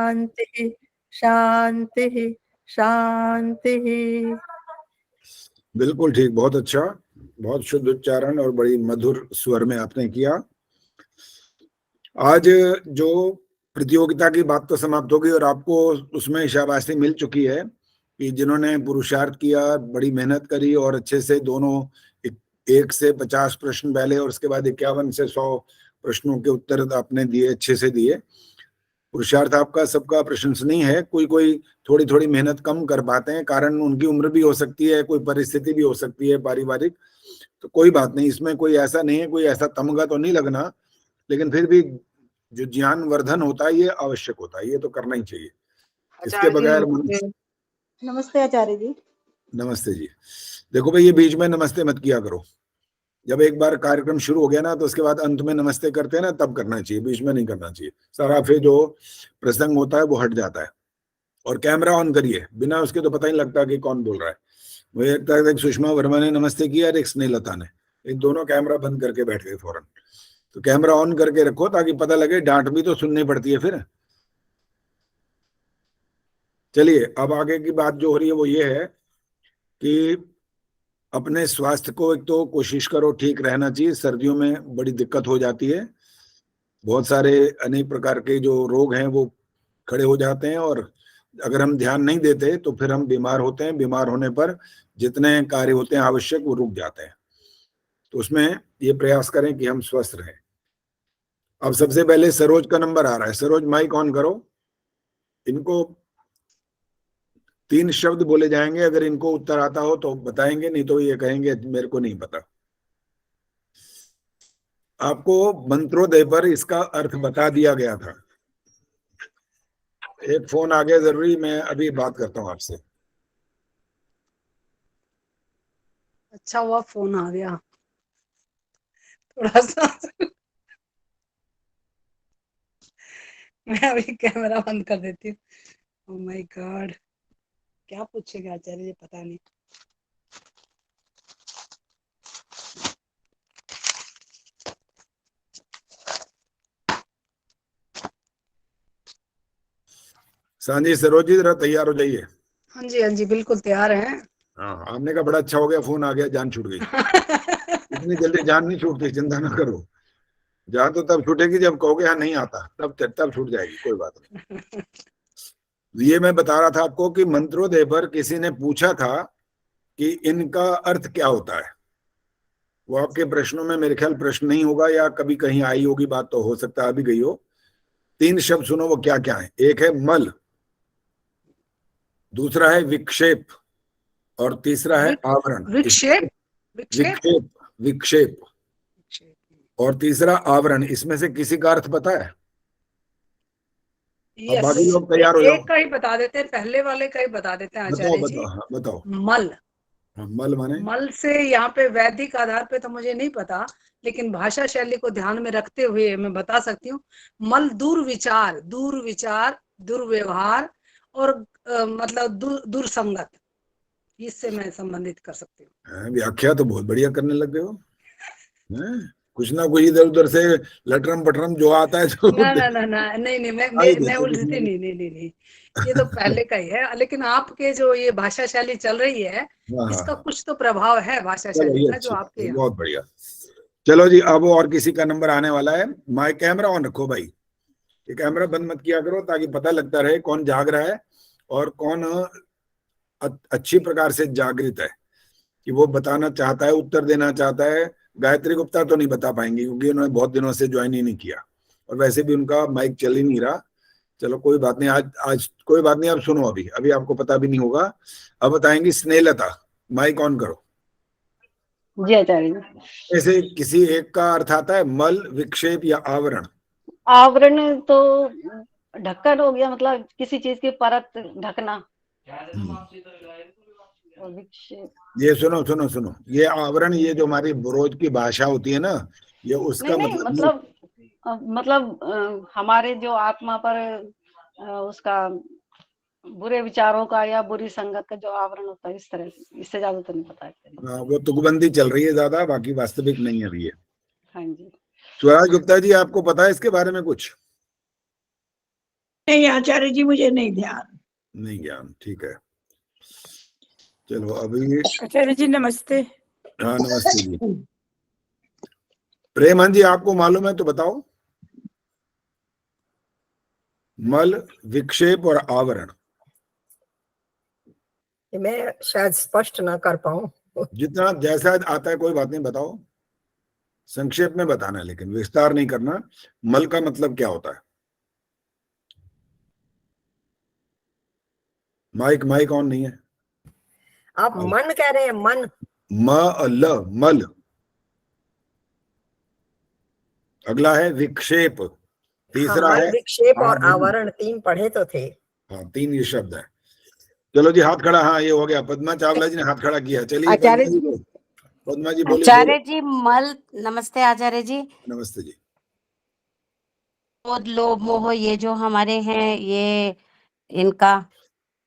शांति शांति शांति। बिल्कुल ठीक, बहुत अच्छा, बहुत शुद्ध उच्चारण और बड़ी मधुर स्वर में आपने किया। आज जो प्रतियोगिता की बात तो समाप्त होगी और आपको उसमें शाबाशी मिल चुकी है कि जिन्होंने पुरुषार्थ किया, बड़ी मेहनत करी और अच्छे से दोनों 1 से 50 प्रश्न पहले और उसके बाद 51 से 100 प्रश्नों के उत्तर आपने दिए, अच्छे से दिए। पुरुषार्थ आपका सबका प्रशंसनीय है। कोई थोड़ी थोड़ी मेहनत कम कर पाते हैं, कारण उनकी उम्र भी हो सकती है, कोई परिस्थिति भी हो सकती है पारिवारिक, तो कोई बात नहीं, इसमें कोई ऐसा नहीं है, कोई ऐसा तमगा तो नहीं लगना, लेकिन फिर भी जो ज्ञान वर्धन होता है ये आवश्यक होता है, ये तो करना ही चाहिए। इसके बगैर नमस्ते आचार्य जी। नमस्ते जी। देखो भाई, ये बीच में नमस्ते मत किया करो। जब एक बार कार्यक्रम शुरू हो गया ना, तो उसके बाद अंत में नमस्ते करते हैं ना, तब करना चाहिए, बीच में नहीं करना चाहिए। सारा फिर जो प्रसंग होता है वो हट जाता है। और कैमरा ऑन करिए, बिना उसके तो पता ही लगता कि कौन बोल रहा है। मुझे लगता है एक सुषमा वर्मा ने नमस्ते किया और एक स्नेहलता ने, एक दोनों कैमरा बंद करके बैठ गए फौरन। तो कैमरा ऑन करके रखो ताकि पता लगे, डांट भी तो सुननी पड़ती है फिर। चलिए, अब आगे की बात जो हो रही है वो ये है कि अपने स्वास्थ्य को एक तो कोशिश करो ठीक रहना चाहिए। सर्दियों में बड़ी दिक्कत हो जाती है, बहुत सारे अनेक प्रकार के जो रोग हैं वो खड़े हो जाते हैं, और अगर हम ध्यान नहीं देते तो फिर हम बीमार होते हैं। बीमार होने पर जितने कार्य होते हैं आवश्यक, वो रुक जाते हैं। तो उसमें ये प्रयास करें कि हम स्वस्थ रहें। अब सबसे पहले सरोज का नंबर आ रहा है। सरोज, माइक ऑन करो। इनको 3 शब्द बोले जाएंगे, अगर इनको उत्तर आता हो तो बताएंगे, नहीं तो ये कहेंगे मेरे को नहीं पता। आपको मंत्रोदय पर इसका अर्थ बता दिया गया था। एक फोन आ गया जरूरी, मैं अभी बात करता हूँ आपसे। अच्छा हुआ फोन आ गया, थोड़ा सा मैं अभी कैमरा बंद कर देती हूँ। ओह माय गॉड, क्या पूछेगा आचार्य जी, पता नहीं। सांझी सरोज जी, जरा तैयार हो जाइए। हाँ जी बिल्कुल तैयार हैं। हाँ, आपने कहा बड़ा अच्छा हो गया, फोन आ गया, जान छूट गई। इतनी जल्दी जान नहीं छूटती, चिंता ना करो। जान तो तब छूटेगी जब कहोगे हाँ नहीं आता, तब छूट जाएगी, कोई बात नहीं। ये मैं बता रहा था आपको कि मंत्रोदय पर किसी ने पूछा था कि इनका अर्थ क्या होता है। वो आपके प्रश्नों में मेरे ख्याल प्रश्न नहीं होगा, या कभी कहीं आई होगी बात, तो हो सकता है अभी गई हो। 3 शब्द सुनो, वो क्या क्या है। एक है मल, दूसरा है विक्षेप, और तीसरा है आवरण। विक्षेप विक्षेप विक्षेप और तीसरा आवरण। इसमें से किसी का अर्थ पता है? अब बाकी लोग तैयार हो जाओ। एक का ही बता देते हैं, पहले वाले का ही बता देते हैं बताओ आचार्य जी। बताओ, हाँ बताओ। मल। मल माने? मल से यहाँ पे वैदिक आधार पे तो मुझे नहीं पता, लेकिन भाषा शैली को ध्यान में रखते हुए मैं बता सकती हूँ। मल दुर्विचार, दुर्व्यवहार और मतलब दुर्संगत, इससे मैं संबंधित कर सकती हूँ। व्याख्या तो बहुत बढ़िया करने लग गए हो। कुछ ना कुछ इधर उधर से लटरम पटरम जो आता है तो ना, नहीं, मैं उल्टी नहीं, ये तो पहले का ही है। लेकिन आपके जो ये भाषा शैली चल रही है, इसका कुछ तो प्रभाव है भाषा शैली का जो आपके यहाँ। बहुत बढ़िया। चलो जी, अब और किसी का नंबर आने वाला है। माय कैमरा ऑन रखो भाई, ये कैमरा बंद मत किया करो, ताकि पता लगता रहे कौन जाग रहा है और कौन अच्छी प्रकार से जागृत है, कि वो बताना चाहता है, उत्तर देना चाहता है। गायत्री गुप्ता तो नहीं बता पाएंगी क्योंकि उन्होंने बहुत दिनों से ज्वाइन ही नहीं किया, और वैसे भी उनका माइक चल ही नहीं रहा। चलो कोई बात नहीं, आज कोई बात नहीं। अब सुनो, अभी आपको पता भी नहीं होगा। अब बताएंगी स्नेहलता। माइक ऑन करो जी आचार्य जी। ऐसे किसी एक का अर्थ आता है, मल, विक्षेप या आवरण? आवरण तो ढक्कन हो गया, मतलब किसी चीज की परत ढकना। ये सुनो, ये आवरण, ये जो हमारी ब्रोज की भाषा होती है ना, ये उसका नहीं, मतलब हमारे जो आत्मा पर उसका बुरे विचारों का या बुरी संगत का जो आवरण होता है, इस तरह से। इससे ज्यादा तो नहीं पता है। वो तुकबंदी चल रही है ज्यादा, बाकी वास्तविक नहीं है अभी ये। हाँ जी। स्वराज गुप्ता जी, आपको पता है इसके बारे में कुछ? नहीं आचार्य जी, मुझे नहीं ध्यान। नहीं ज्ञान, ठीक है। चलो अभी आचार्य जी नमस्ते। हाँ नमस्ते जी। प्रेमान जी आपको मालूम है तो बताओ। मल, विक्षेप और आवरण। मैं शायद स्पष्ट ना कर पाऊं। जितना जैसा आता है कोई बात नहीं, बताओ। संक्षेप में बताना है लेकिन विस्तार नहीं करना। मल का मतलब क्या होता है? माइक ऑन नहीं है। आप मन कह रहे हैं? मन, ल, मल। अगला है विक्षेप, तीसरा मल, है विक्षेप और आवरण। आवरण, 3 पढ़े तो थे। हाँ 3 ये शब्द है। चलो जी हाथ खड़ा, हाँ ये हो गया। पद्मा चावला जी ने हाथ खड़ा किया। चलिए आचार्य पद्मा जी, जी, पद्मा जी बोलिए। आचार्य जी मल, नमस्ते आचार्य जी। नमस्ते जी। क्रोध, लोभ, मोह ये जो हमारे हैं ये इनका,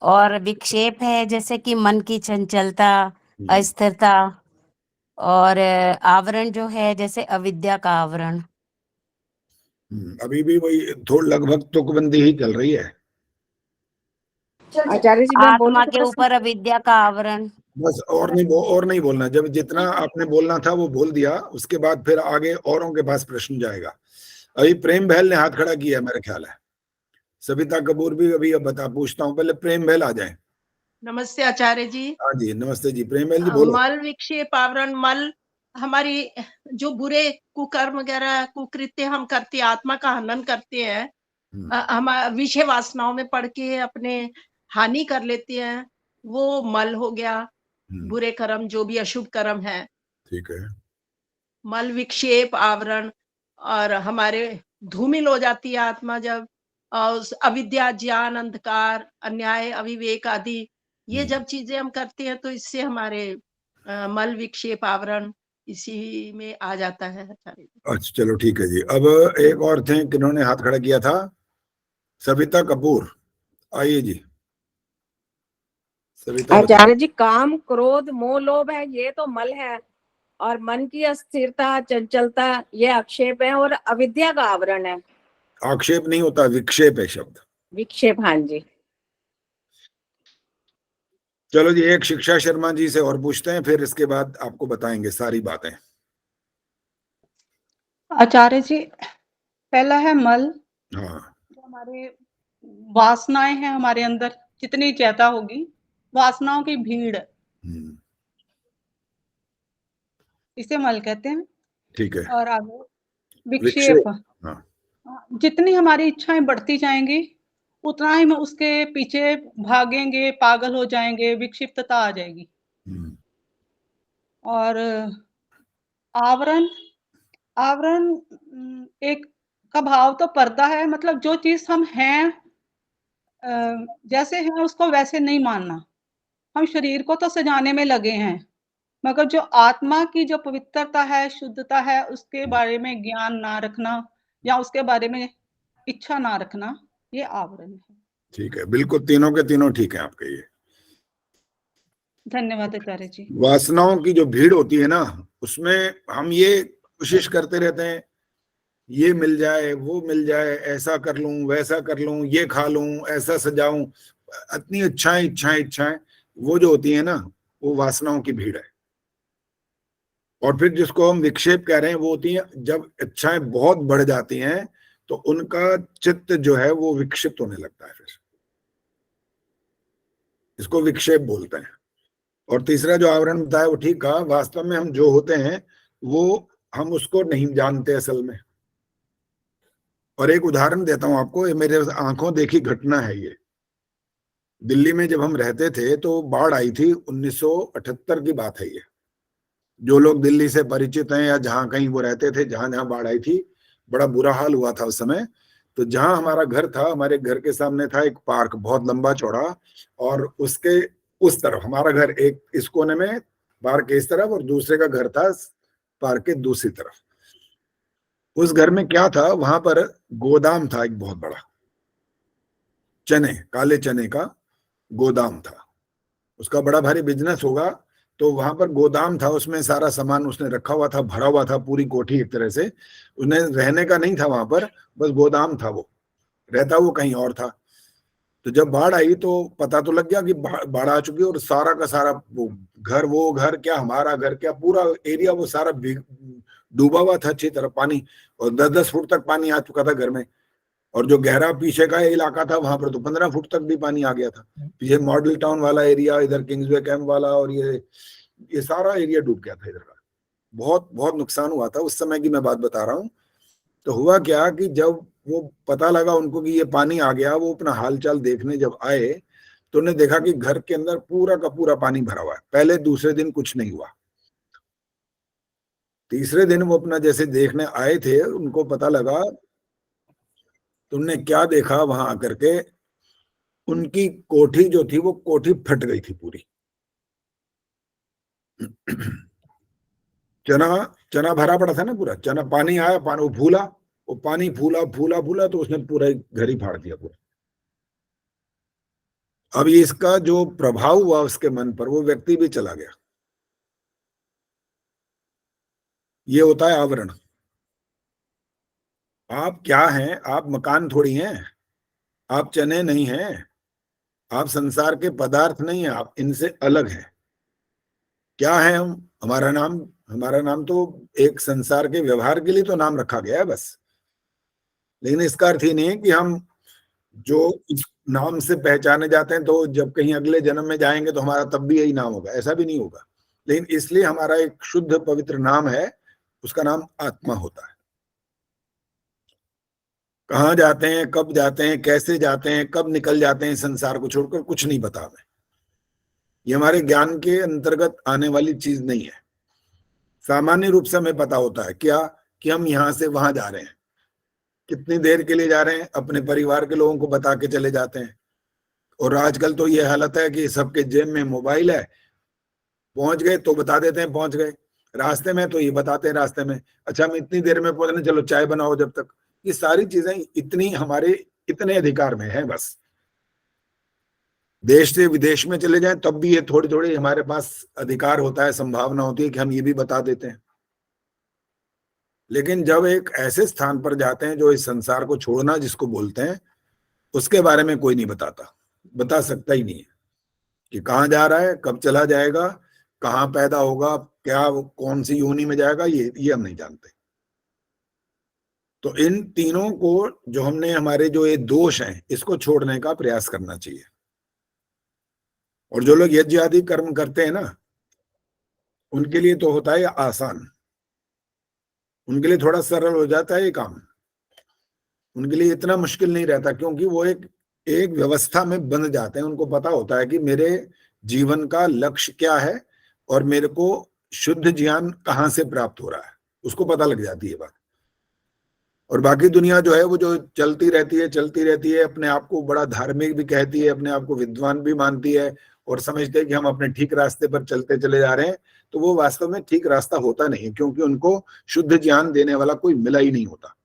और विक्षेप है जैसे कि मन की चंचलता, अस्थिरता, और आवरण जो है जैसे अविद्या का आवरण। अभी भी वही थोड़ा लगभग तुकबंदी ही चल रही है। आचार्य जी मैं बोलूं आत्मा तो के ऊपर अविद्या का आवरण। बस और नहीं बोलना। जब जितना आपने बोलना था वो बोल दिया, उसके बाद फिर आगे औरों के पास प्रश्न जाएगा। अभी प्रेम बहल ने हाथ खड़ा किया मेरा ख्याल है। सविता कपूर भी अभी अब बता पूछता हूँ, पहले प्रेम बहल आ जाए। नमस्ते आचार्य जी। हाँ जी नमस्ते जी। प्रेम बहल जी बोलो। मल, विक्षेप, आवरण। मल हमारी जो बुरे कुकर्म वगैरह कुकृत्य हम करते हैं, आत्मा का हनन करते हैं, हम विषय वासनाओं में पड़ के अपने हानि कर लेते हैं, वो मल हो गया। बुरे कर्म जो भी अशुभ कर्म है, ठीक है। मल, विक्षेप, आवरण। और हमारे धूमिल हो जाती है आत्मा जब अविद्या, ज्ञान, अंधकार, अन्याय, अविवेक आदि ये जब चीजें हम करते हैं तो इससे हमारे मल, विक्षेप, आवरण इसी में आ जाता है। अच्छा चलो ठीक है जी। अब एक और थे किन्होंने हाथ खड़ा किया था, सविता कपूर, आइए जी सविता। आचार्य जी, काम, क्रोध, मोह, लोभ है ये तो मल है, और मन की अस्थिरता, चंचलता ये आक्षेप है, और अविद्या का आवरण है। आक्षेप नहीं होता, विक्षेप है शब्द। विक्षेप, हाँ जी। चलो जी एक शिक्षा शर्मा जी से और पूछते हैं, फिर इसके बाद आपको बताएंगे सारी बातें। आचार्य जी, पहला है मल। हाँ। जो हमारे वासनाएं हैं, हमारे अंदर जितनी ज्यादा होगी, वासनाओं की भीड़, इसे मल कहते हैं। ठीक है। और आगे विक्षेप। हाँ। जितनी हमारी इच्छाएं बढ़ती जाएंगी उतना ही हम उसके पीछे भागेंगे, पागल हो जाएंगे, विक्षिप्तता आ जाएगी। और आवरण, आवरण एक का भाव तो पर्दा है, मतलब जो चीज हम हैं जैसे हैं उसको वैसे नहीं मानना। हम शरीर को तो सजाने में लगे हैं, मगर जो आत्मा की जो पवित्रता है, शुद्धता है, उसके बारे में ज्ञान ना रखना या उसके बारे में इच्छा ना रखना, ये आवरण है। ठीक है, बिल्कुल तीनों के तीनों ठीक है आपके। ये धन्यवाद आचार्य जी। वासनाओं की जो भीड़ होती है ना, उसमें हम ये कोशिश करते रहते हैं, ये मिल जाए, वो मिल जाए, ऐसा कर लूं, वैसा कर लूं, ये खा लूं, ऐसा सजाऊं, इतनी इच्छाएं इच्छाएं इच्छाएं, वो जो होती है ना, वो वासनाओं की भीड़ है। और फिर जिसको हम विक्षेप कह रहे हैं, वो होती है जब इच्छाएं बहुत बढ़ जाती हैं तो उनका चित्त जो है वो विक्षिप्त होने लगता है, फिर इसको विक्षेप बोलते हैं। और तीसरा जो आवरण बताया वो ठीक कहा, वास्तव में हम जो होते हैं वो हम उसको नहीं जानते असल में। और एक उदाहरण देता हूं आपको, ये मेरे आंखों देखी घटना है। ये दिल्ली में जब हम रहते थे तो बाढ़ आई थी, 1978 की बात है ये। जो लोग दिल्ली से परिचित हैं या जहां कहीं वो रहते थे, जहां जहां बाढ़ आई थी, बड़ा बुरा हाल हुआ था उस समय। तो जहां हमारा घर था, हमारे घर के सामने था एक पार्क, बहुत लंबा चौड़ा, और उसके उस तरफ हमारा घर, एक इस कोने में पार्क के इस तरफ, और दूसरे का घर था पार्क के दूसरी तरफ। उस घर में क्या था, वहां पर गोदाम था एक बहुत बड़ा, चने, काले चने का गोदाम था। उसका बड़ा भारी बिजनेस होगा। तो वहां पर गोदाम था, उसमें सारा सामान उसने रखा हुआ था, भरा हुआ था, पूरी कोठी एक तरह से। उन्हें रहने का नहीं था वहां पर, बस गोदाम था वो। रहता वो कहीं और था। तो जब बाढ़ आई तो पता तो लग गया कि बाढ़ आ चुकी है, और सारा का सारा वो घर क्या, हमारा घर क्या, पूरा एरिया वो सारा डूबा हुआ था अच्छी तरह पानी, और 10-10 फुट तक पानी आ चुका था घर में। और जो गहरा पीछे का इलाका था वहां पर तो 15 फुट तक भी पानी आ गया था। ये मॉडल टाउन वाला एरिया, इधर किंग्सवे कैंप वाला, और ये सारा एरिया डूब गया था इधर का। बहुत बहुत नुकसान हुआ था। उस समय की मैं बात बता रहा हूँ। तो हुआ क्या कि जब वो पता लगा उनको कि ये पानी आ गया, वो अपना हालचाल देखने जब आए तो उन्हें देखा कि घर के अंदर पूरा का पूरा पानी भरा हुआ है। पहले दूसरे दिन कुछ नहीं हुआ, तीसरे दिन वो अपना जैसे देखने आए थे, उनको पता लगा, तुमने क्या देखा वहां आकर के, उनकी कोठी जो थी वो कोठी फट गई थी पूरी। चना भरा पड़ा था ना पूरा, चना पानी आया, पानी वो फूला, वो पानी फूला फूला फूला तो उसने पूरा घर ही फाड़ दिया पूरा। अब इसका जो प्रभाव हुआ उसके मन पर, वो व्यक्ति भी चला गया। ये होता है आवरण। आप क्या हैं? आप मकान थोड़ी हैं, आप चने नहीं हैं, आप संसार के पदार्थ नहीं हैं, आप इनसे अलग हैं। क्या है हम? हमारा नाम तो एक संसार के व्यवहार के लिए तो नाम रखा गया है बस, लेकिन इसका अर्थ ही नहीं है कि हम जो इस नाम से पहचाने जाते हैं तो जब कहीं अगले जन्म में जाएंगे तो हमारा तब भी यही नाम होगा, ऐसा भी नहीं होगा। लेकिन इसलिए हमारा एक शुद्ध पवित्र नाम है, उसका नाम आत्मा होता है। कहाँ जाते हैं, कब जाते हैं, कैसे जाते हैं, कब निकल जाते हैं संसार को छोड़कर, कुछ नहीं पता हमें। ये हमारे ज्ञान के अंतर्गत आने वाली चीज नहीं है। सामान्य रूप से हमें पता होता है क्या, कि हम यहां से वहां जा रहे हैं, कितनी देर के लिए जा रहे हैं, अपने परिवार के लोगों को बता के चले जाते हैं। और आजकल तो ये हालत है कि सबके जेब में मोबाइल है, पहुंच गए तो बता देते हैं पहुंच गए, रास्ते में तो ये बताते हैं रास्ते में, अच्छा हम इतनी देर में पहुंचने, चलो चाय बनाओ जब तक। ये सारी चीजें इतनी हमारे इतने अधिकार में है, बस देश से विदेश में चले जाएं तब भी ये थोड़ी थोड़ी हमारे पास अधिकार होता है, संभावना होती है कि हम ये भी बता देते हैं। लेकिन जब एक ऐसे स्थान पर जाते हैं जो इस संसार को छोड़ना जिसको बोलते हैं, उसके बारे में कोई नहीं बता सकता ही नहीं है कि कहाँ जा रहा है, कब चला जाएगा, कहाँ पैदा होगा, क्या कौन सी योनि में जाएगा, ये हम नहीं जानते। तो इन तीनों को जो हमने, हमारे जो ये दोष हैं, इसको छोड़ने का प्रयास करना चाहिए। और जो लोग यज्ञ आदि कर्म करते हैं ना, उनके लिए तो होता है आसान, उनके लिए थोड़ा सरल हो जाता है ये काम, उनके लिए इतना मुश्किल नहीं रहता, क्योंकि वो एक व्यवस्था में बंध जाते हैं। उनको पता होता है कि मेरे जीवन का लक्ष्य क्या है और मेरे को शुद्ध ज्ञान कहाँ से प्राप्त हो रहा है, उसको पता लग जाती है बात। और बाकी दुनिया जो है वो जो चलती रहती है, अपने आप को बड़ा धार्मिक भी कहती है, अपने आप को विद्वान भी मानती है, और समझते हैं कि हम अपने ठीक रास्ते पर चलते चले जा रहे हैं। तो वो वास्तव में ठीक रास्ता होता नहीं, क्योंकि उनको शुद्ध ज्ञान देने वाला कोई मिला ही नहीं होता।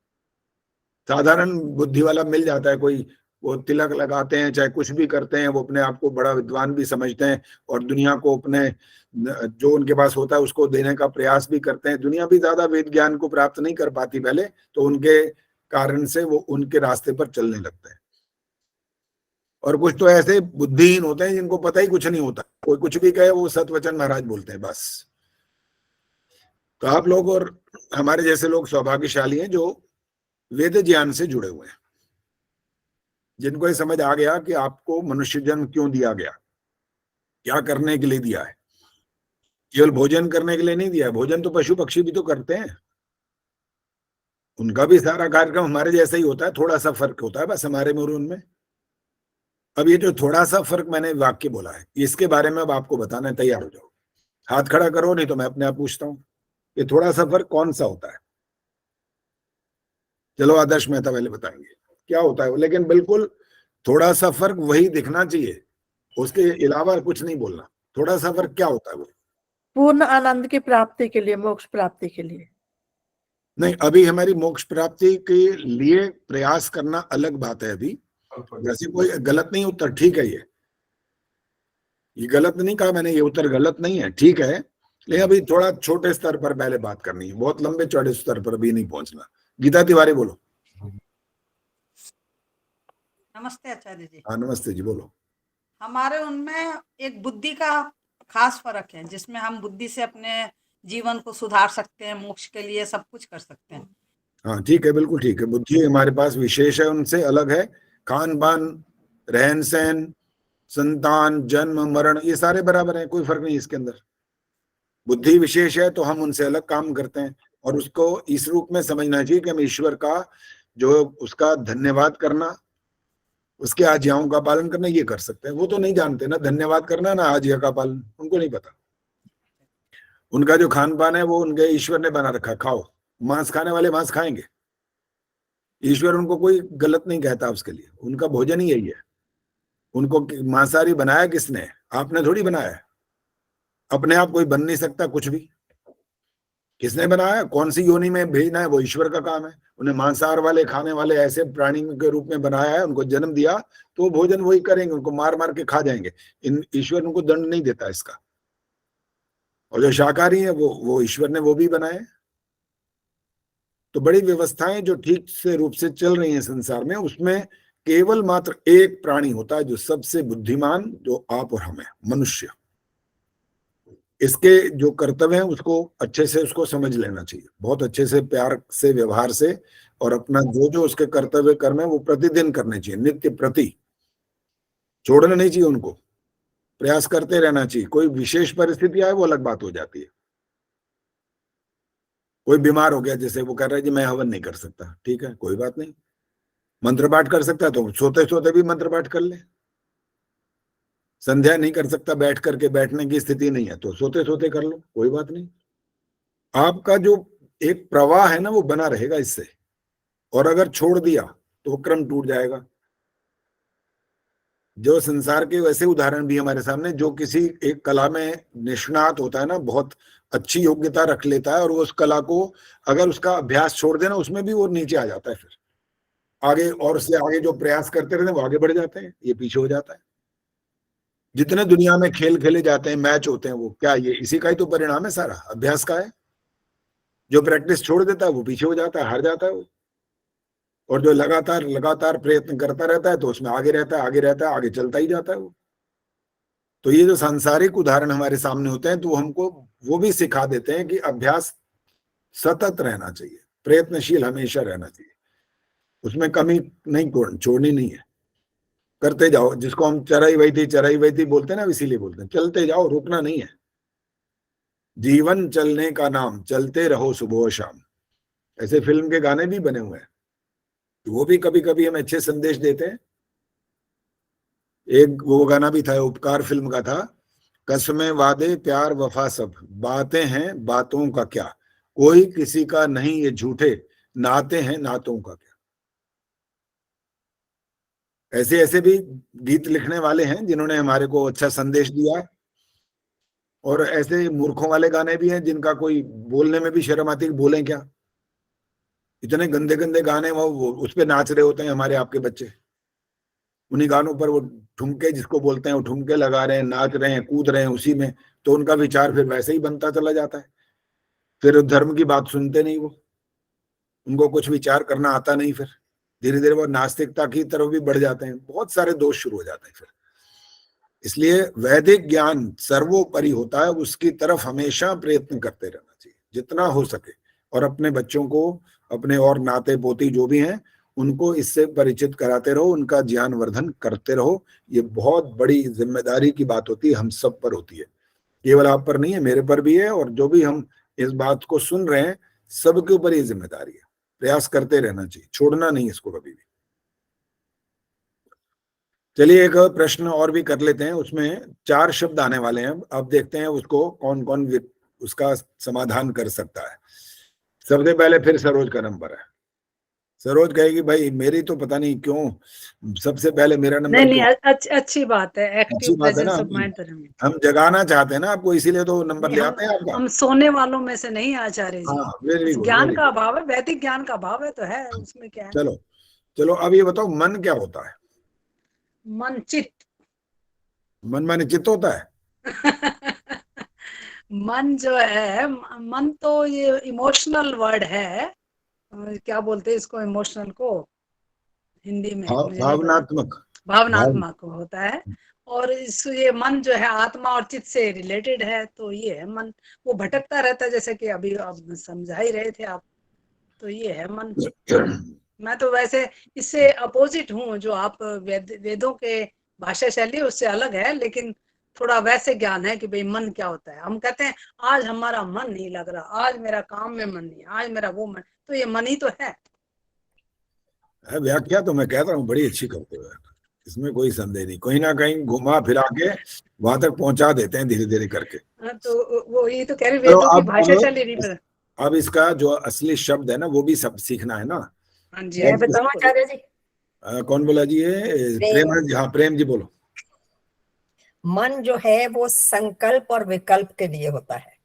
साधारण बुद्धि वाला मिल जाता है कोई, वो तिलक लगाते हैं, चाहे कुछ भी करते हैं, वो अपने आप को बड़ा विद्वान भी समझते हैं, और दुनिया को अपने जो उनके पास होता है उसको देने का प्रयास भी करते हैं। दुनिया भी ज्यादा वेद ज्ञान को प्राप्त नहीं कर पाती पहले, तो उनके कारण से वो उनके रास्ते पर चलने लगते हैं। और कुछ तो ऐसे बुद्धिहीन होते हैं जिनको पता ही कुछ नहीं होता, कोई कुछ भी कहे वो सतवचन महाराज बोलते हैं बस। तो आप लोग और हमारे जैसे लोग सौभाग्यशाली हैं जो वेद ज्ञान से जुड़े हुए हैं, जिनको ये समझ आ गया कि आपको मनुष्य जन्म क्यों दिया गया, क्या करने के लिए दिया है। केवल भोजन करने के लिए नहीं दिया है, भोजन तो पशु पक्षी भी तो करते हैं, उनका भी सारा कार्यक्रम हमारे जैसा ही होता है, थोड़ा सा फर्क होता है बस हमारे में और उनमें। अब ये जो थोड़ा सा फर्क मैंने वाक्य बोला है, इसके बारे में अब आपको बताना है, तैयार हो जाओ, हाथ खड़ा करो, नहीं तो मैं अपने आप पूछता हूँ ये थोड़ा सा फर्क कौन सा होता है। चलो आदर्श मेहता पहले बताएंगे क्या होता है, लेकिन बिल्कुल थोड़ा सा फर्क वही दिखना चाहिए, उसके अलावा कुछ नहीं बोलना। थोड़ा सा फर्क क्या होता है? वो पूर्ण आनंद की प्राप्ति के लिए, मोक्ष प्राप्ति के लिए नहीं, अभी हमारी मोक्ष प्राप्ति के लिए प्रयास करना अलग बात है। अभी वैसे कोई गलत नहीं उत्तर, ठीक है, ये गलत नहीं कहा मैंने, ये उत्तर गलत नहीं है, ठीक है, लेकिन अभी थोड़ा छोटे स्तर पर पहले बात करनी है, बहुत लंबे चौड़े स्तर पर भी नहीं पहुंचना। गीता तिवारी बोलो। नमस्ते आचार्य जी। हाँ नमस्ते जी, बोलो। हमारे उनमें एक बुद्धि का खास फर्क है, जिसमें हम बुद्धि से अपने जीवन को सुधार सकते हैं, मोक्ष के लिए सब कुछ कर सकते हैं। हाँ ठीक है, बिल्कुल ठीक है। बुद्धि हमारे पास विशेष है, उनसे अलग है। खान पान, रहन सहन, संतान, जन्म मरण, ये सारे बराबर हैं, कोई फर्क नहीं इसके अंदर। बुद्धि विशेष है तो हम उनसे अलग काम करते हैं, और उसको इस रूप में समझना चाहिए कि हम ईश्वर का जो उसका धन्यवाद करना, उसके आज्ञाओं का पालन करना, ये कर सकते हैं। वो तो नहीं जानते ना धन्यवाद करना ना आज्ञा का पालन, उनको नहीं पता। उनका जो खान पान है वो उनके ईश्वर ने बना रखा। खाओ, मांस खाने वाले मांस खाएंगे, ईश्वर उनको कोई गलत नहीं कहता उसके लिए, उनका भोजन ही यही है। उनको मांसाहारी बनाया किसने? आपने थोड़ी बनाया। अपने आप कोई बन नहीं सकता कुछ भी। किसने बनाया? कौन सी योनि में भेजना है, वो ईश्वर का काम है। उन्हें मांसाहार वाले खाने वाले ऐसे प्राणी के रूप में बनाया है, उनको जन्म दिया तो वो भोजन वही करेंगे, उनको मार मार के खा जाएंगे। ईश्वर उनको दंड नहीं देता इसका। और जो शाकाहारी है वो ईश्वर ने वो भी बनाए। तो बड़ी व्यवस्थाएं जो ठीक से रूप से चल रही हैं संसार में, उसमें केवल मात्र एक प्राणी होता है जो सबसे बुद्धिमान, जो आप और हम हैं, मनुष्य। इसके जो कर्तव्य हैं उसको अच्छे से उसको समझ लेना चाहिए, बहुत अच्छे से, प्यार से, व्यवहार से, और अपना जो जो उसके कर्तव्य कर्म है वो प्रतिदिन करने चाहिए, नित्य प्रति। छोड़ना नहीं चाहिए उनको, प्रयास करते रहना चाहिए। कोई विशेष परिस्थिति आए वो अलग बात हो जाती है। कोई बीमार हो गया, जैसे वो कह रहा है कि मैं हवन नहीं कर सकता, ठीक है, कोई बात नहीं। मंत्र पाठ कर सकता है तो सोते सोते भी मंत्र पाठ कर ले। संध्या नहीं कर सकता, बैठ करके बैठने की स्थिति नहीं है तो सोते सोते कर लो, कोई बात नहीं। आपका जो एक प्रवाह है ना वो बना रहेगा इससे, और अगर छोड़ दिया तो वो क्रम टूट जाएगा। जो संसार के वैसे उदाहरण भी हमारे सामने, जो किसी एक कला में निष्णात होता है ना, बहुत अच्छी योग्यता रख लेता है, और वो उस कला को अगर उसका अभ्यास छोड़ देना, उसमें भी वो नीचे आ जाता है। फिर आगे और उससे आगे जो प्रयास करते रहते हैं वो आगे बढ़ जाते हैं, ये पीछे हो जाता है। जितने दुनिया में खेल खेले जाते हैं, मैच होते हैं, वो क्या ये इसी का ही तो परिणाम है, सारा अभ्यास का है। जो प्रैक्टिस छोड़ देता है वो पीछे हो जाता है, हार जाता है वो। और जो लगातार लगातार प्रयत्न करता रहता है तो उसमें आगे रहता है, आगे रहता है, आगे चलता ही जाता है वो। तो ये जो सांसारिक उदाहरण हमारे सामने होते हैं, तो हमको वो भी सिखा देते हैं कि अभ्यास सतत रहना चाहिए, प्रयत्नशील हमेशा रहना चाहिए, उसमें कमी नहीं छोड़नी नहीं है। करते जाओ, जिसको हम चराई वही बोलते हैं ना, इसीलिए बोलते हैं चलते जाओ, रुकना नहीं है। जीवन चलने का नाम, चलते रहो सुबह शाम। ऐसे फिल्म के गाने भी बने हुए हैं, वो भी कभी कभी हमें अच्छे संदेश देते हैं। एक वो गाना भी था, उपकार फिल्म का था, कसमें वादे प्यार वफा सब, बातें हैं बातों का क्या, कोई किसी का नहीं ये झूठे, नाते हैं नातों का क्या। ऐसे ऐसे भी गीत लिखने वाले हैं जिन्होंने हमारे को अच्छा संदेश दिया, और ऐसे मूर्खों वाले गाने भी हैं जिनका कोई बोलने में भी शर्म आती है कि बोलें क्या। इतने गंदे गंदे गाने वो उस पे नाच रहे होते हैं हमारे आपके बच्चे, उन्हीं गानों पर वो ठुमके, जिसको बोलते हैं, वो ठुमके लगा रहे हैं, नाच रहे हैं, कूद रहे हैं उसी में। तो उनका विचार फिर वैसे ही बनता चला जाता है। फिर धर्म की बात सुनते नहीं वो, उनको कुछ विचार करना आता नहीं। फिर धीरे धीरे वो नास्तिकता की तरफ भी बढ़ जाते हैं, बहुत सारे दोष शुरू हो जाते हैं फिर। इसलिए वैदिक ज्ञान सर्वोपरि होता है, उसकी तरफ हमेशा प्रयत्न करते रहना चाहिए जितना हो सके, और अपने बच्चों को, अपने और नाते पोती जो भी हैं, उनको इससे परिचित कराते रहो, उनका ज्ञान वर्धन करते रहो। ये बहुत बड़ी जिम्मेदारी की बात होती है, हम सब पर होती है, केवल आप पर नहीं है, मेरे पर भी है, और जो भी हम इस बात को सुन रहे हैं सबके ऊपर ये जिम्मेदारी है। प्रयास करते रहना चाहिए, छोड़ना नहीं इसको कभी भी। चलिए एक प्रश्न और भी कर लेते हैं, उसमें 4 शब्द आने वाले हैं, अब देखते हैं उसको कौन कौन उसका समाधान कर सकता है। सबसे पहले फिर सरोज का नंबर है। सरोज कहेगी भाई मेरी तो पता नहीं क्यों सबसे पहले मेरा नंबर। नहीं अच्छी बात है, एक्टिव प्रेजेंस ऑफ माइंड। हम जगाना चाहते हैं ना आपको, इसीलिए तो नंबर ले आते हैं आपका। हम सोने वालों में से नहीं आचार्य जी। हाँ, ज्ञान का अभाव है, वैदिक ज्ञान का अभाव है तो है, उसमें क्या है। चलो चलो अब ये बताओ, मन क्या होता है? मन चित्त। मन माने चित्त होता है? मन जो है, मन तो ये इमोशनल वर्ड है, क्या बोलते हैं इसको, इमोशनल को हिंदी में मुझे नहीं पता। भावनात्मक भावनात्मक होता है। और इस ये मन जो है आत्मा और चित्त से रिलेटेड है, तो ये है मन, वो भटकता रहता है, जैसे कि अभी आप समझा ही रहे थे आप, तो ये है मन। मैं तो वैसे इससे अपोजिट हूँ, जो आप वेदों के भाषा शैली उससे अलग है, लेकिन थोड़ा वैसे ज्ञान है कि भाई मन क्या होता है। हम कहते हैं आज हमारा मन नहीं लग रहा, आज मेरा काम में मन नहीं, आज मेरा वो मन, तो ये मन ही तो है। व्याख्या तो मैं कहता हूँ बड़ी अच्छी करते हुए, इसमें कोई संदेह नहीं, कहीं ना कहीं घुमा फिरा के वहां तक पहुंचा देते हैं धीरे धीरे करके। तो वो ये तो कह रहे वेदों की भाषा शैली नहीं पता। अब इसका जो असली शब्द है ना वो भी सब सीखना है ना। हाँ जी, मैं बताऊं आचार्य जी? कौन बोला जी? ये प्रेम जी। हाँ प्रेम जी बोलो। मन जो है वो संकल्प और विकल्प के लिए होता है,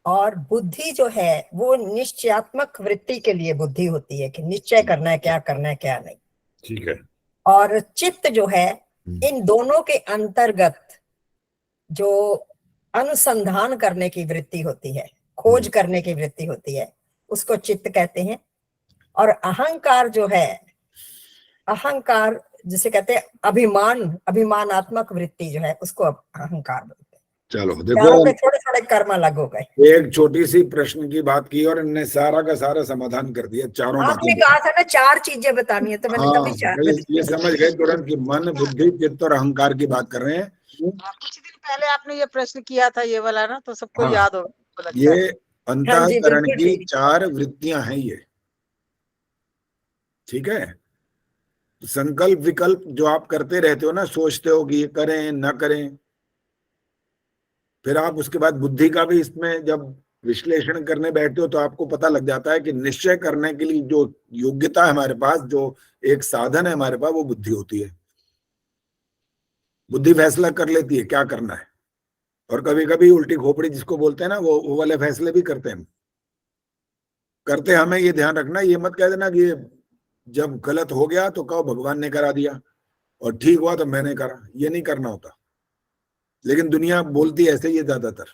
और बुद्धि जो है वो निश्चयात्मक वृत्ति के लिए बुद्धि होती है, कि निश्चय करना है क्या करना है क्या नहीं। ठीक है। और चित्त जो है इन दोनों के अंतर्गत जो अनुसंधान करने की वृत्ति होती है, खोज करने की वृत्ति होती है, उसको चित्त कहते हैं। और अहंकार जो है, अहंकार जिसे कहते हैं अभिमानात्मक वृत्ति जो है, उसको अहंकार बोलते हैं। चलो देखो, थोड़े थोड़े कर्म अलग हो गए। एक छोटी सी प्रश्न की बात की और इनने सारा का सारा समाधान कर दिया। चारों आपने कहा था ना 4 चीजें बतानी है, तो मैंने कभी 4 ये समझ गए तुरंत कि मन, बुद्धि, चित्त और अहंकार की बात कर रहे हैं। कुछ दिन पहले आपने ये प्रश्न किया था ये वाला ना, तो सबको याद होगा। ये अंतःकरण की 4 वृत्तियां हैं ये, ठीक है। संकल्प विकल्प जो आप करते रहते हो ना, सोचते हो कि ये करें ना करें, फिर आप उसके बाद बुद्धि का भी इसमें जब विश्लेषण करने बैठते हो तो आपको पता लग जाता है कि निश्चय करने के लिए जो योग्यता है हमारे पास, जो एक साधन है हमारे पास, वो बुद्धि होती है। बुद्धि फैसला कर लेती है क्या करना है, और कभी कभी उल्टी खोपड़ी जिसको बोलते हैं ना, वो वाले फैसले भी करते हैं। करते हमें ये ध्यान रखना, ये मत कह देना कि जब गलत हो गया तो कहो भगवान ने करा दिया, और ठीक हुआ तो मैंने करा। ये नहीं करना होता, लेकिन दुनिया बोलती है ऐसे ही ज्यादातर।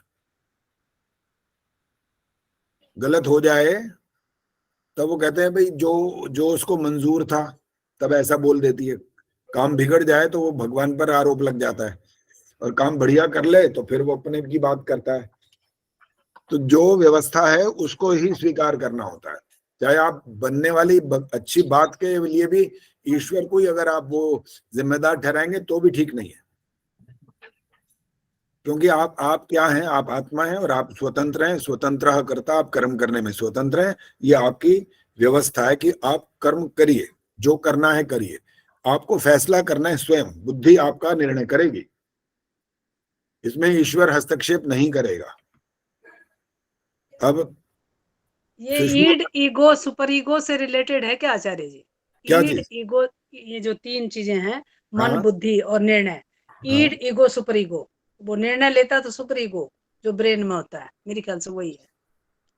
गलत हो जाए तब वो कहते हैं भाई जो उसको मंजूर था, तब ऐसा बोल देती है। काम बिगड़ जाए तो वो भगवान पर आरोप लग जाता है, और काम बढ़िया कर ले तो फिर वो अपने की बात करता है। तो जो व्यवस्था है उसको ही स्वीकार करना होता है, चाहे आप बनने वाली अच्छी बात के लिए भी ईश्वर को ही अगर आप वो जिम्मेदार ठहराएंगे तो भी ठीक नहीं है। क्योंकि आप क्या हैं? आप आत्मा हैं और आप स्वतंत्र हैं। स्वतंत्र करता, आप कर्म करने में स्वतंत्र हैं। ये आपकी व्यवस्था है कि आप कर्म करिए, जो करना है करिए। आपको फैसला करना है स्वयं, बुद्धि आपका निर्णय करेगी, इसमें ईश्वर हस्तक्षेप नहीं करेगा। अब ये ईड, ईगो, सुपर ईगो से रिलेटेड है क्या आचार्य जी? ईड, ईगो, ये जो 3 चीजें हैं, मन, बुद्धि और निर्णय। ईड, ईगो, सुपर ईगो। वो निर्णय लेता तो सुपर ईगो जो ब्रेन में होता है, मेरे ख्याल से वही है।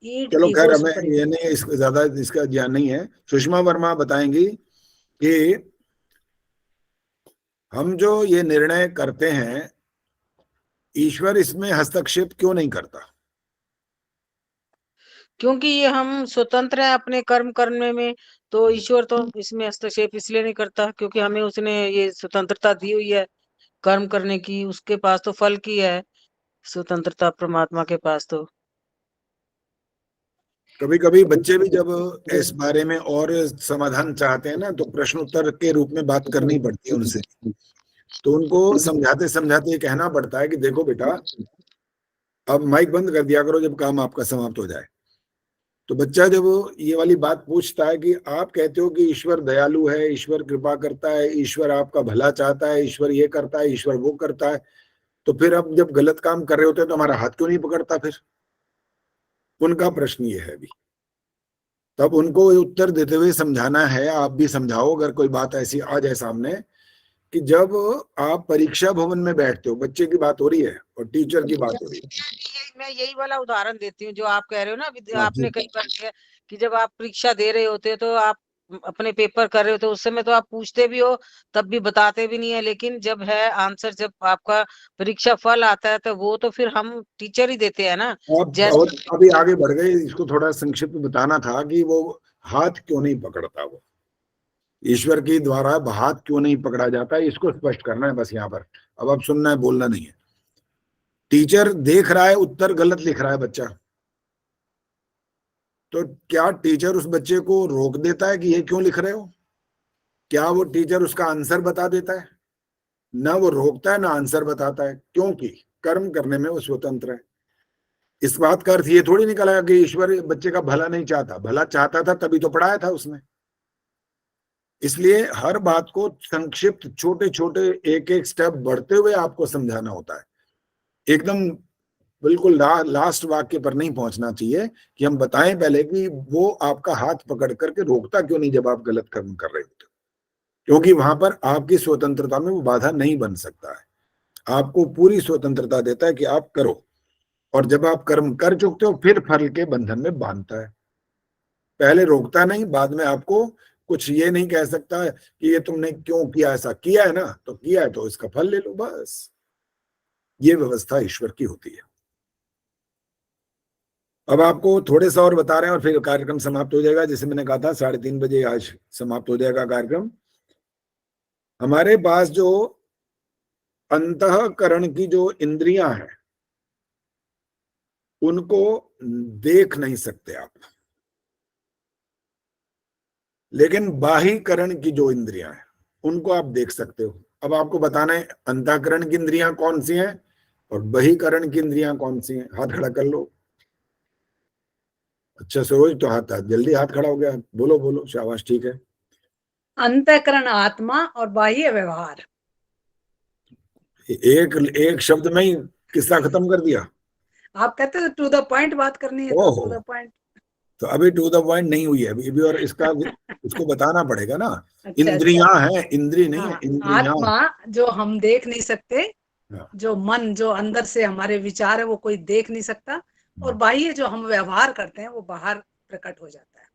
ईड, चलो ईगो, खैर, सुपर हमें ईगो। ये नहीं, इसको ज्यादा इसका ज्ञान नहीं है। सुषमा वर्मा बताएंगी कि हम जो ये निर्णय करते हैं, ईश्वर इसमें हस्तक्षेप क्यों नहीं करता? क्योंकि ये हम स्वतंत्र हैं अपने कर्म करने में, तो ईश्वर तो इसमें हस्तक्षेप इसलिए नहीं करता क्योंकि हमें उसने ये स्वतंत्रता दी हुई है कर्म करने की। उसके पास तो फल की है स्वतंत्रता, परमात्मा के पास तो। कभी कभी बच्चे भी जब इस बारे में और समाधान चाहते हैं ना, तो प्रश्न उत्तर के रूप में बात करनी पड़ती है उनसे। तो उनको समझाते समझाते ये कहना पड़ता है कि देखो बेटा, अब माइक बंद कर दिया करो जब काम आपका समाप्त हो जाए। तो बच्चा जब ये वाली बात पूछता है कि आप कहते हो कि ईश्वर दयालु है, ईश्वर कृपा करता है, ईश्वर आपका भला चाहता है, ईश्वर ये करता है, ईश्वर वो करता है, तो फिर अब जब गलत काम कर रहे होते हैं तो हमारा हाथ क्यों नहीं पकड़ता? फिर उनका प्रश्न ये है अभी। तब उनको उत्तर देते हुए समझाना है, आप भी समझाओ अगर कोई बात ऐसी आ जाए सामने, कि जब आप परीक्षा भवन में बैठते हो, बच्चे की बात हो रही है और टीचर की बात हो रही है। मैं यही वाला उदाहरण देती हूँ जो आप कह रहे हो ना, आपने कई बार किया कि जब आप परीक्षा दे रहे होते हो तो आप अपने पेपर कर रहे हो, तो उस समय तो आप पूछते भी हो तब भी बताते भी नहीं है, लेकिन जब है आंसर, जब आपका परीक्षा फल आता है तो वो तो फिर हम टीचर ही देते हैं ना। अभी आगे बढ़ गए, इसको थोड़ा संक्षिप्त बताना था कि वो हाथ क्यों नहीं पकड़ता वो। ईश्वर के द्वारा हाथ क्यों नहीं पकड़ा जाता है, इसको स्पष्ट करना है बस यहाँ पर। अब सुनना है, बोलना नहीं है। टीचर देख रहा है, उत्तर गलत लिख रहा है बच्चा, तो क्या टीचर उस बच्चे को रोक देता है कि ये क्यों लिख रहे हो? क्या वो टीचर उसका आंसर बता देता है? ना वो रोकता है ना आंसर बताता है, क्योंकि कर्म करने में वो स्वतंत्र है। इस बात का अर्थ ये थोड़ी निकला कि ईश्वर बच्चे का भला नहीं चाहता, भला चाहता था तभी तो पढ़ाया था उसने। इसलिए हर बात को संक्षिप्त, छोटे छोटे एक एक स्टेप बढ़ते हुए आपको समझाना होता है। एकदम बिल्कुल लास्ट वाक्य पर नहीं पहुंचना चाहिए कि हम बताएं पहले कि वो आपका हाथ पकड़ करके रोकता क्यों नहीं जब आप गलत कर्म कर रहे होते, क्योंकि वहां पर आपकी स्वतंत्रता में वो बाधा नहीं बन सकता है। आपको पूरी स्वतंत्रता देता है कि आप करो, और जब आप कर्म कर चुकते हो फिर फल के बंधन में बांधता है। पहले रोकता नहीं, बाद में आपको कुछ ये नहीं कह सकता कि ये तुमने क्यों किया, ऐसा किया है ना तो किया है तो इसका फल ले लो, बस। ये व्यवस्था ईश्वर की होती है। अब आपको थोड़े सा और बता रहे हैं और फिर कार्यक्रम समाप्त हो जाएगा। जैसे मैंने कहा था 3:30 बजे आज समाप्त हो जाएगा कार्यक्रम। हमारे पास जो अंतःकरण की जो इंद्रियां हैं उनको देख नहीं सकते आप, लेकिन बाह्यकरण की जो इंद्रियां हैं उनको आप देख सकते हो। अब आपको बताना है अंतःकरण की इंद्रियां कौन सी हैं और बहिकरण की इंद्रियां कौन सी हैं। हाथ खड़ा कर लो। अच्छा सरोज, तो हाथ जल्दी हाथ खड़ा हो गया, बोलो बोलो, शाबाश, ठीक है। अंतःकरण आत्मा और बाह्य व्यवहार। एक शब्द में ही किस्सा खत्म कर दिया। आप कहते हो टू द पॉइंट बात करनी है तो टू द पॉइंट। तो अभी टू द पॉइंट नहीं हुई है अभी भी, और इसका इसको बताना पड़ेगा ना। अच्छा, इंद्रियां हैं, इंद्री नहीं है, हाँ, इंद्रियां। आत्मा जो हम देख नहीं सकते, हाँ। जो मन जो अंदर से हमारे विचार है वो कोई देख नहीं सकता, और बाह्य जो हम व्यवहार करते हैं वो बाहर प्रकट हो जाता है।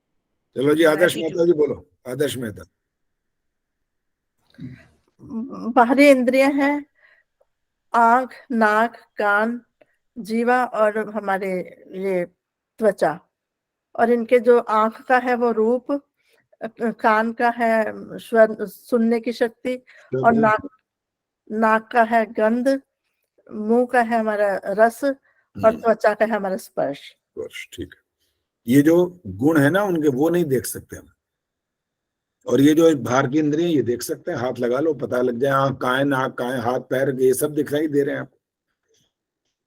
चलो जी, आदर्श Attitude. मेहता जी बोलो। आदर्श मेहता। बाहरी इंद्रियां हैं आंख, नाक, कान, जीवा और हमारे ये त्वचा। और इनके जो आंख का है वो रूप, कान का है स्वर सुनने की शक्ति, और नाक का है गंध, मुंह का है हमारा रस, और त्वचा का है हमारा स्पर्श। ठीक है। ये जो गुण है ना उनके, वो नहीं देख सकते हम। और ये जो बाहर की इंद्रियां ये देख सकते हैं। हाथ लगा लो, पता लग जाए आंख कहाँ है, नाक कहाँ है, हाथ पैर ये सब दिखाई दे रहे हैं आपको।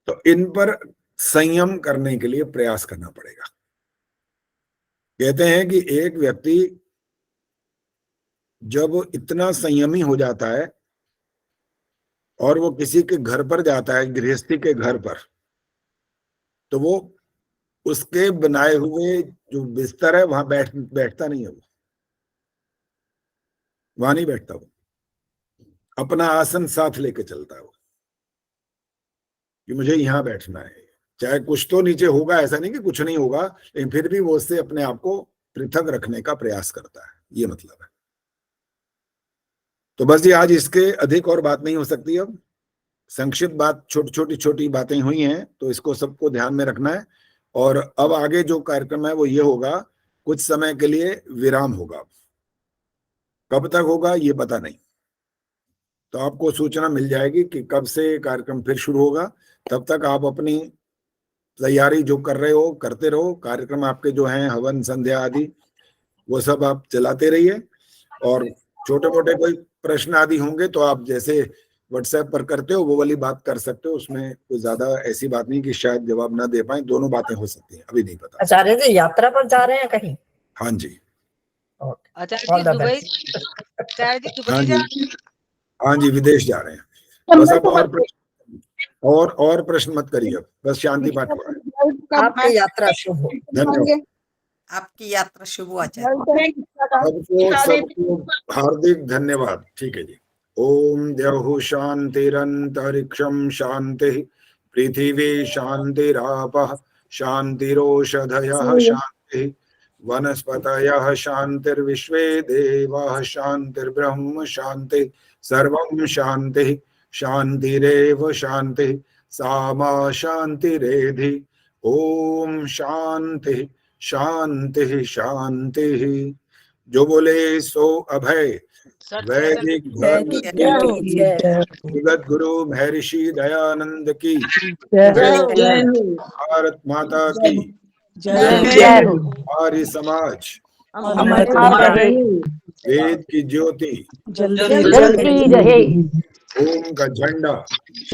तो इन पर संयम करने के लिए प्रयास करना पड़ेगा। कहते हैं कि एक व्यक्ति जब इतना संयमी हो जाता है और वो किसी के घर पर जाता है, गृहस्थी के घर पर, तो वो उसके बनाए हुए जो बिस्तर है वहां बैठता नहीं है। वो वहां नहीं बैठता, वो अपना आसन साथ लेके चलता है वो, कि मुझे यहां बैठना है। चाहे कुछ तो नीचे होगा, ऐसा नहीं कि कुछ नहीं होगा, लेकिन फिर भी वो उससे अपने आप को पृथक रखने का प्रयास करता है। ये मतलब है। तो बस जी, आज इसके अधिक और बात नहीं हो सकती। अब संक्षिप्त बात, छोटी बातें हुई हैं, तो इसको सबको ध्यान में रखना है। और अब आगे जो कार्यक्रम है वो ये होगा, कुछ समय के लिए विराम होगा। कब तक होगा ये पता नहीं, तो आपको सूचना मिल जाएगी कि कब से कार्यक्रम फिर शुरू होगा। तब तक आप अपनी तैयारी जो कर रहे हो करते रहो। कार्यक्रम आपके जो हैं हवन संध्या आदि वो सब आप चलाते रहिए। और छोटे मोटे कोई प्रश्न आदि होंगे तो आप जैसे व्हाट्सएप पर करते हो वो वाली बात कर सकते हो। उसमें कोई ज्यादा ऐसी बात नहीं कि शायद जवाब ना दे पाए, दोनों बातें हो सकती हैं, अभी नहीं पता। आचार्य जी यात्रा पर जा रहे हैं कहीं? हाँ जी। आचार्य जी दुबई, आचार्य जी दुबई जा रहे हैं? हाँ जी, विदेश जा रहे हैं। बस अब और प्रश्न मत करिए, बस शांति पाठ हो रहा है। आपकी यात्रा शुभ हो। धन्यवाद। आपकी यात्रा शुभ हो आचार्य। सबको हार्दिक धन्यवाद। ठीक है जी। ओम द्यौः शान्तिरन्तरिक्षं शान्तिः, पृथिवी शान्तिरापः शान्तिरोषधयः शान्तिः, वनस्पतयः शान्तिर्विश्वे देवाः शान्तिर्ब्रह्म शान्तिः, सर्वं शान्तिः शान्तिरेव शान्तिः, सा मा शान्तिरेधि। ओम शान्तिः शान्तिः शान्तिः। जो बोले सो अभय। वैदिक जगत गुरु महर्षि दयानंद की भारत माता की आर्य समाज वेद की ज्योति जलती रहे। ओम का झंडा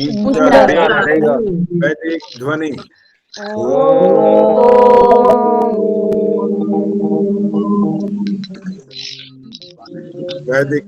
ऊंचा रहेगा। वैदिक ध्वनि वैदिक